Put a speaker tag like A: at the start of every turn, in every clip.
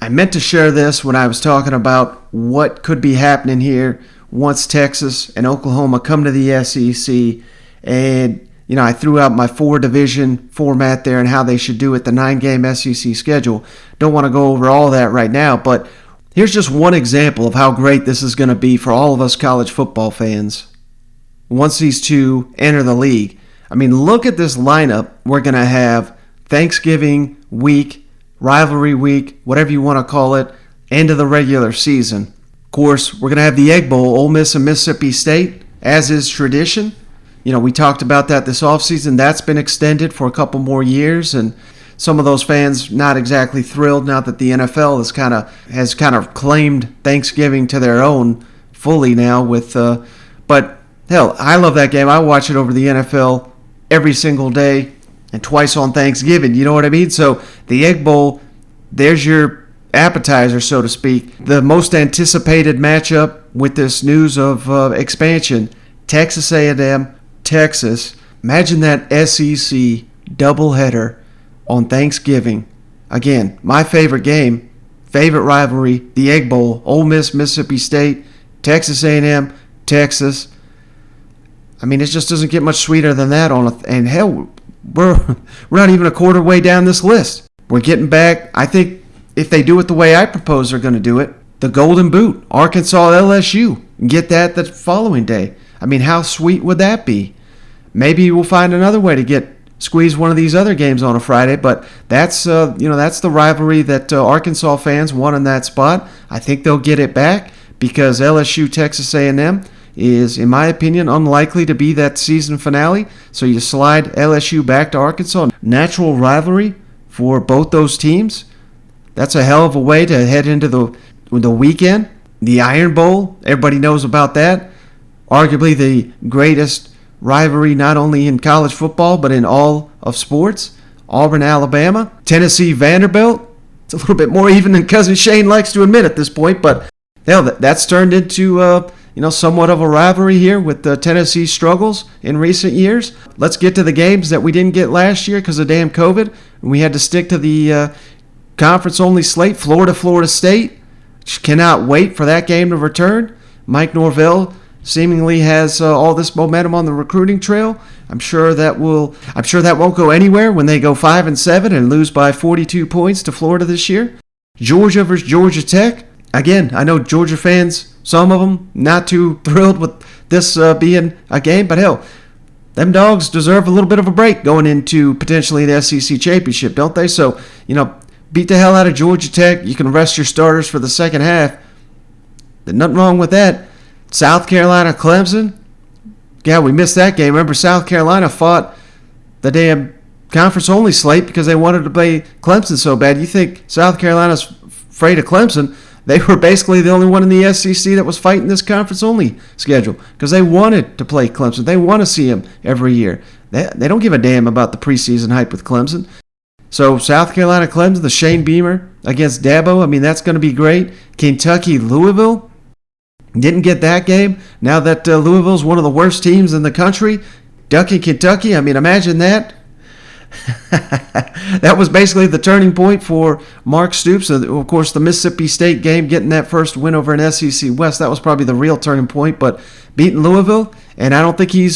A: I meant to share this when I was talking about what could be happening here once Texas and Oklahoma come to the SEC. And, I threw out my 4-division format there and how they should do it, the 9-game SEC schedule. Don't want to go over all that right now, but here's just one example of how great this is going to be for all of us college football fans once these two enter the league. I mean, look at this lineup. We're going to have Thanksgiving week, rivalry week, whatever you want to call it, end of the regular season. Of course, we're going to have the Egg Bowl, Ole Miss and Mississippi State, as is tradition. We talked about that this offseason. That's been extended for a couple more years, and some of those fans not exactly thrilled now that the NFL has kind of claimed Thanksgiving to their own fully now. But hell, I love that game. I watch it over the NFL every single day and twice on Thanksgiving. You know what I mean? So the Egg Bowl, there's your appetizer, so to speak. The most anticipated matchup with this news of expansion, Texas A&M, Texas. Imagine that SEC doubleheader on Thanksgiving. Again, my favorite game, favorite rivalry, the Egg Bowl, Ole Miss, Mississippi State, Texas A&M, Texas. I mean, it just doesn't get much sweeter than that. And hell, we're not even a quarter way down this list. We're getting back. I think if they do it the way I propose they're going to do it, the Golden Boot, Arkansas, LSU, and get that the following day. I mean, how sweet would that be? Maybe we'll find another way to squeeze one of these other games on a Friday, but that's that's the rivalry that Arkansas fans want in that spot. I think they'll get it back because LSU Texas A&M is, in my opinion, unlikely to be that season finale. So you slide LSU back to Arkansas. Natural rivalry for both those teams. That's a hell of a way to head into the weekend. The Iron Bowl, everybody knows about that. Arguably the greatest rivalry not only in college football but in all of sports. Auburn, Alabama, Tennessee, Vanderbilt. It's a little bit more even than Cousin Shane likes to admit at this point, but hell, that's turned into somewhat of a rivalry here with the Tennessee struggles in recent years. Let's get to the games that we didn't get last year because of damn COVID, and we had to stick to the conference-only slate. Florida State. Cannot wait for that game to return. Mike Norvell seemingly has all this momentum on the recruiting trail. I'm sure that won't go anywhere when they go 5-7 and lose by 42 points to Florida this year. Georgia versus Georgia Tech. Again, I know Georgia fans, some of them, not too thrilled with this being a game, but hell, them dogs deserve a little bit of a break going into potentially the SEC championship, don't they? So, beat the hell out of Georgia Tech. You can rest your starters for the second half. There's nothing wrong with that. South Carolina, Clemson. Yeah, we missed that game. Remember, South Carolina fought the damn conference-only slate because they wanted to play Clemson so bad. You think South Carolina's afraid of Clemson? They were basically the only one in the SEC that was fighting this conference-only schedule because they wanted to play Clemson. They want to see them every year. They don't give a damn about the preseason hype with Clemson. So South Carolina, Clemson, the Shane Beamer against Dabo. I mean, that's going to be great. Kentucky, Louisville. Didn't get that game. Now that Louisville's one of the worst teams in the country, ducking Kentucky. I mean, imagine that. That was basically the turning point for Mark Stoops. Of course, the Mississippi State game, getting that first win over an SEC West, that was probably the real turning point. But beating Louisville, and I don't think he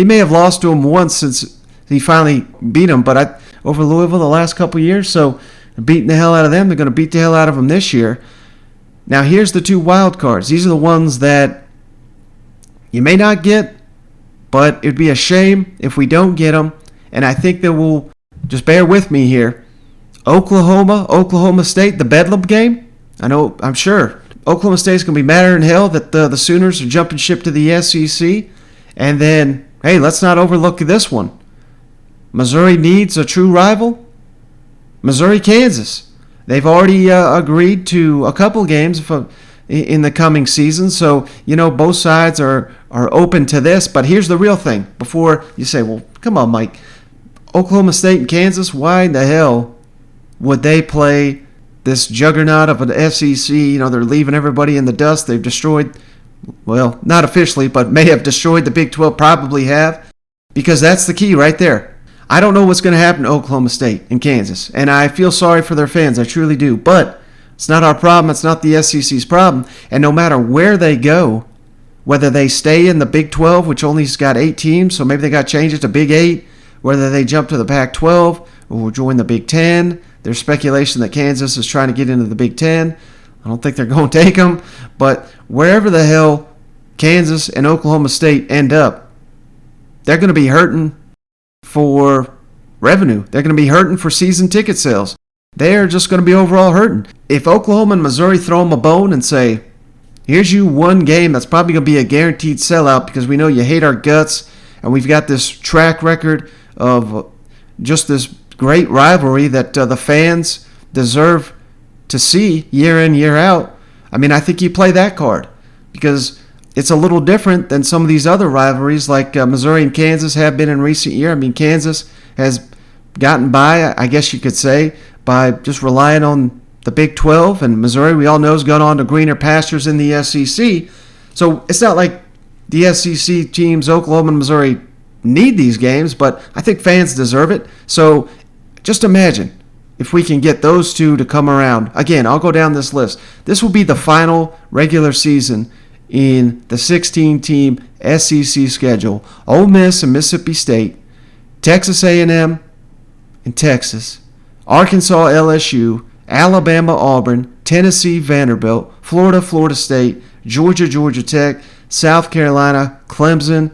A: may have lost to him once since he finally beat him, but over Louisville the last couple years. So beating the hell out of them. They're going to beat the hell out of them this year. Now, here's the two wild cards. These are the ones that you may not get, but it would be a shame if we don't get them. And I think that we'll just bear with me here. Oklahoma State, the Bedlam game. I'm sure Oklahoma State's going to be madder than hell that the Sooners are jumping ship to the SEC. And then, hey, let's not overlook this one. Missouri needs a true rival. Missouri, Kansas. They've already agreed to a couple games in the coming season, so both sides are open to this. But here's the real thing. Before you say, "Well, come on, Mike, Oklahoma State and Kansas, why in the hell would they play this juggernaut of an SEC? They're leaving everybody in the dust. They've destroyed, well, not officially, but may have destroyed the Big 12. Probably have, because that's the key right there." I don't know what's going to happen to Oklahoma State and Kansas, and I feel sorry for their fans. I truly do. But It's not our problem. It's not the SEC's problem. And no matter where they go, whether they stay in the Big 12, which only's got 8 teams, so maybe they got to change it to Big 8, whether they jump to the Pac-12 or join the Big 10. There's speculation that Kansas is trying to get into the Big 10. I don't think they're going to take them. But wherever the hell Kansas and Oklahoma State end up, they're going to be hurting for revenue. They're going to be hurting for season ticket sales. They're just going to be overall hurting. If Oklahoma and Missouri throw them a bone and say, here's you one game that's probably going to be a guaranteed sellout because we know you hate our guts and we've got this track record of just this great rivalry that the fans deserve to see year in, year out. I mean, I think you play that card because it's a little different than some of these other rivalries like Missouri and Kansas have been in recent years. I mean, Kansas has gotten by, I guess you could say, by just relying on the Big 12, and Missouri, we all know, has gone on to greener pastures in the SEC. So it's not like the SEC teams, Oklahoma and Missouri, need these games, but I think fans deserve it. So just imagine if we can get those two to come around. Again, I'll go down this list. This will be the final regular season in the 16-team SEC schedule. Ole Miss and Mississippi State, Texas A&M and Texas, Arkansas LSU, Alabama Auburn, Tennessee Vanderbilt, Florida Florida State, Georgia Georgia Tech, South Carolina Clemson,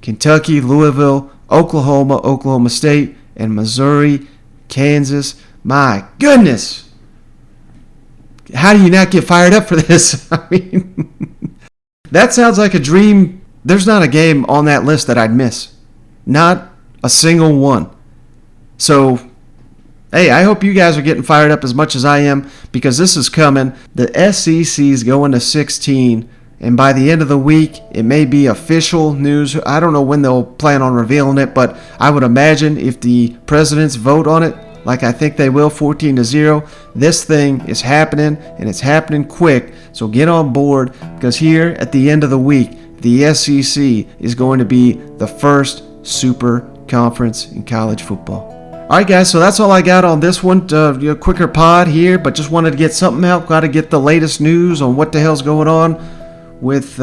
A: Kentucky Louisville, Oklahoma Oklahoma State, and Missouri Kansas. My goodness! How do you not get fired up for this? I mean, that sounds like a dream. There's not a game on that list that I'd miss. Not a single one. So, hey, I hope you guys are getting fired up as much as I am because this is coming. The SEC's going to 16, and by the end of the week, it may be official news. I don't know when they'll plan on revealing it, but I would imagine if the presidents vote on it, like I think they will, 14-0, this thing is happening, and it's happening quick. So get on board because here at the end of the week, the SEC is going to be the first super conference in college football. All right, guys, so that's all I got on this one. Quicker pod here, but just wanted to get something out. Got to get the latest news on what the hell's going on with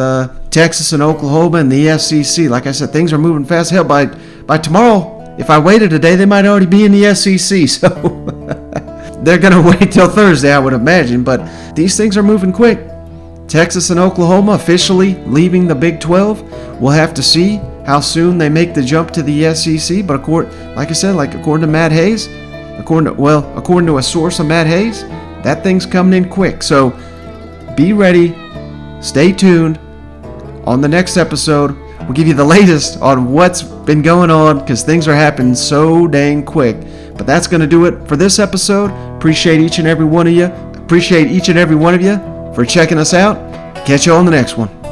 A: Texas and Oklahoma and the SEC. Like I said, things are moving fast. Hell, by tomorrow, if I waited a day, they might already be in the SEC. So they're going to wait till Thursday, I would imagine. But these things are moving quick. Texas and Oklahoma officially leaving the Big 12. We'll have to see how soon they make the jump to the SEC. But like I said, according to Matt Hayes, according to a source of Matt Hayes, that thing's coming in quick. So be ready. Stay tuned. On the next episode, we'll give you the latest on what's been going on because things are happening so dang quick. But that's going to do it for this episode. Appreciate each and every one of you. Appreciate each and every one of you for checking us out. Catch you on the next one.